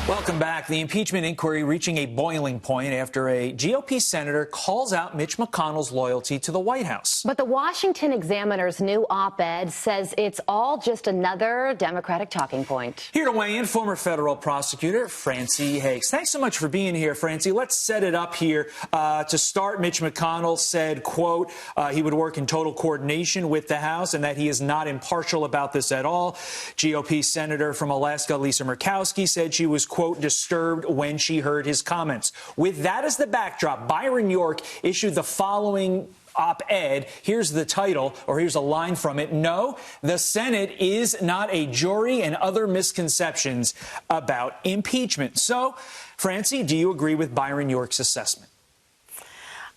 Welcome back. The impeachment inquiry reaching a boiling point after a GOP senator calls out Mitch McConnell's loyalty to the White House. But the Washington Examiner's new op-ed says it's all just another Democratic talking point. Here to weigh in, former federal prosecutor Francey Hakes. Thanks so much for being here, Francey. Let's set it up here. To start, Mitch McConnell said, quote, he would work in total coordination with the House and that he is not impartial about this at all. GOP Senator from Alaska, Lisa Murkowski, said she was, quote, disturbed when she heard his comments. With that as the backdrop, Byron York issued the following op-ed. Here's the title, or here's a line from it. No, the Senate is not a jury, and other misconceptions about impeachment. So, Francey, do you agree with Byron York's assessment?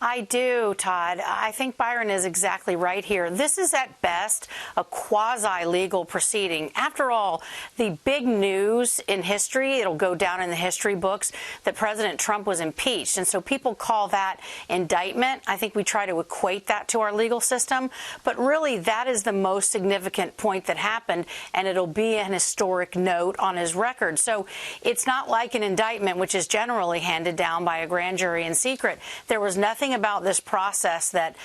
I do, Todd. I think Byron is exactly right here. This is at best a quasi-legal proceeding. After all, the big news in history, it'll go down in the history books, that President Trump was impeached. And so people call that indictment. I think we try to equate that to our legal system. But really, that is the most significant point that happened, and it'll be an historic note on his record. So it's not like an indictment, which is generally handed down by a grand jury in secret. There was nothing about this process that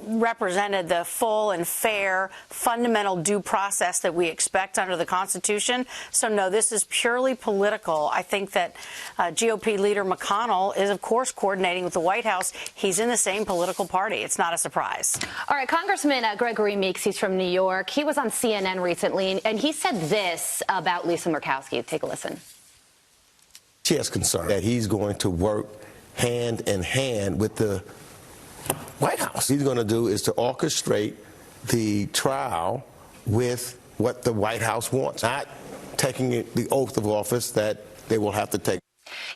represented the full and fair fundamental due process that we expect under the Constitution. So, no, this is purely political. I think that GOP leader McConnell is, of course, coordinating with the White House. He's in the same political party. It's not a surprise. All right, Congressman GREGORY MEEKS, he's from New York. He was on CNN recently, and he said this about Lisa Murkowski. Take a listen. She has concern that he's going to work hand in hand with the White House. What he's going to do is to orchestrate the trial with what the White House wants, not taking the oath of office that they will have to take.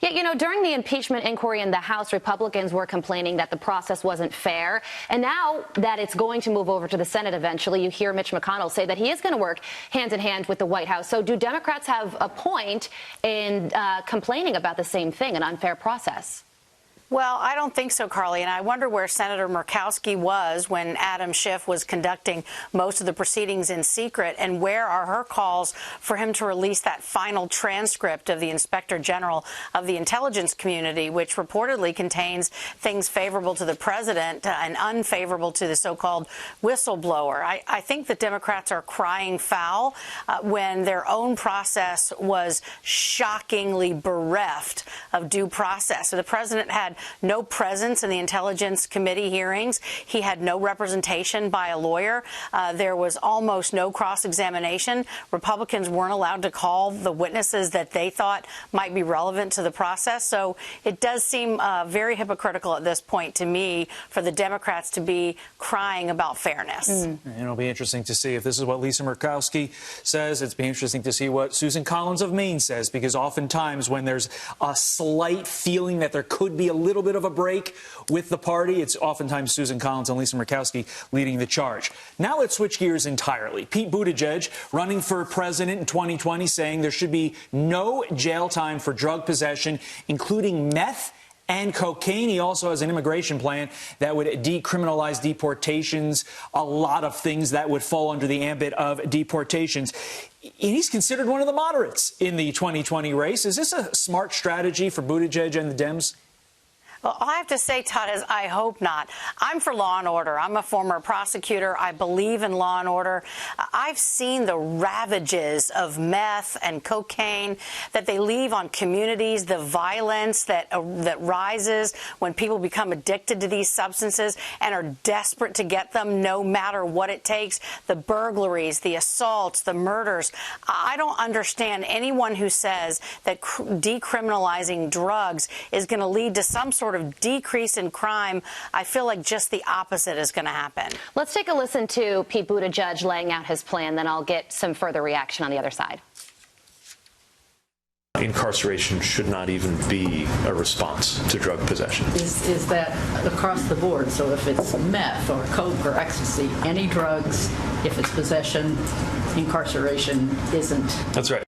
Yeah, you know, during the impeachment inquiry in the House, Republicans were complaining that the process wasn't fair. And now that it's going to move over to the Senate eventually, you hear Mitch McConnell say that he is going to work hand in hand with the White House. So do Democrats have a point in complaining about the same thing, an unfair process? Well, I don't think so, Carly, and I wonder where Senator Murkowski was when Adam Schiff was conducting most of the proceedings in secret, and where are her calls for him to release that final transcript of the Inspector General of the intelligence community, which reportedly contains things favorable to the president and unfavorable to the so-called whistleblower. I think the Democrats are crying foul when their own process was shockingly bereft of due process. So the president had no presence in the Intelligence Committee hearings. He had no representation by a lawyer. There was almost no cross-examination. Republicans weren't allowed to call the witnesses that they thought might be relevant to the process. So it does seem very hypocritical at this point to me for the Democrats to be crying about fairness. It'll be interesting to see if this is what Lisa Murkowski says. It's be interesting to see what Susan Collins of Maine says, because oftentimes when there's a slight feeling that there could be a little bit of a break with the party, it's oftentimes Susan Collins and Lisa Murkowski leading the charge. Now let's switch gears entirely. Pete Buttigieg running for president in 2020, saying there should be no jail time for drug possession, including meth and cocaine. He also has an immigration plan that would decriminalize deportations, a lot of things that would fall under the ambit of deportations. He's considered one of the moderates in the 2020 race. Is this a smart strategy for Buttigieg and the Dems? Well, all I have to say, Todd, is I hope not. I'm for law and order. I'm a former prosecutor. I believe in law and order. I've seen the ravages of meth and cocaine that they leave on communities, the violence that rises when people become addicted to these substances and are desperate to get them no matter what it takes, the burglaries, the assaults, the murders. I don't understand anyone who says that decriminalizing drugs is going to lead to some sort of decrease in crime. I feel like just the opposite is going to happen. Let's take a listen to Pete Buttigieg laying out his plan, then I'll get some further reaction on the other side. Incarceration should not even be a response to drug possession. Is that across the board? So if it's meth or coke or ecstasy, any drugs, if it's possession, incarceration isn't. That's right.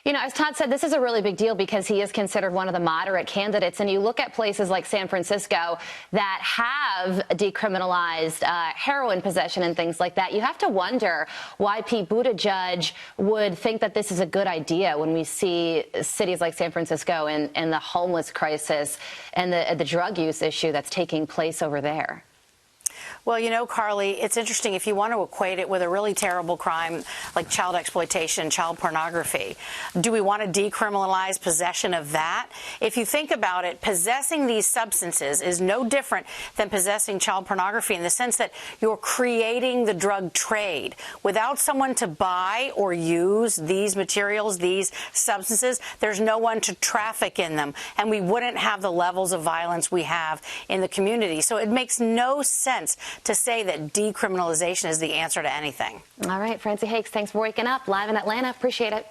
You know, as Todd said, this is a really big deal because he is considered one of the moderate candidates. And you look at places like San Francisco that have decriminalized heroin possession and things like that. You have to wonder why Pete Buttigieg would think that this is a good idea when we see cities like San Francisco and the homeless crisis and the drug use issue that's taking place over there. Well, you know, Carly, it's interesting if you want to equate it with a really terrible crime like child exploitation, child pornography. Do we want to decriminalize possession of that? If you think about it, possessing these substances is no different than possessing child pornography in the sense that you're creating the drug trade. Without someone to buy or use these materials, these substances, there's no one to traffic in them, and we wouldn't have the levels of violence we have in the community. So it makes no sense to say that decriminalization is the answer to anything. All right, Francey Hakes, thanks for waking up live in Atlanta. Appreciate it.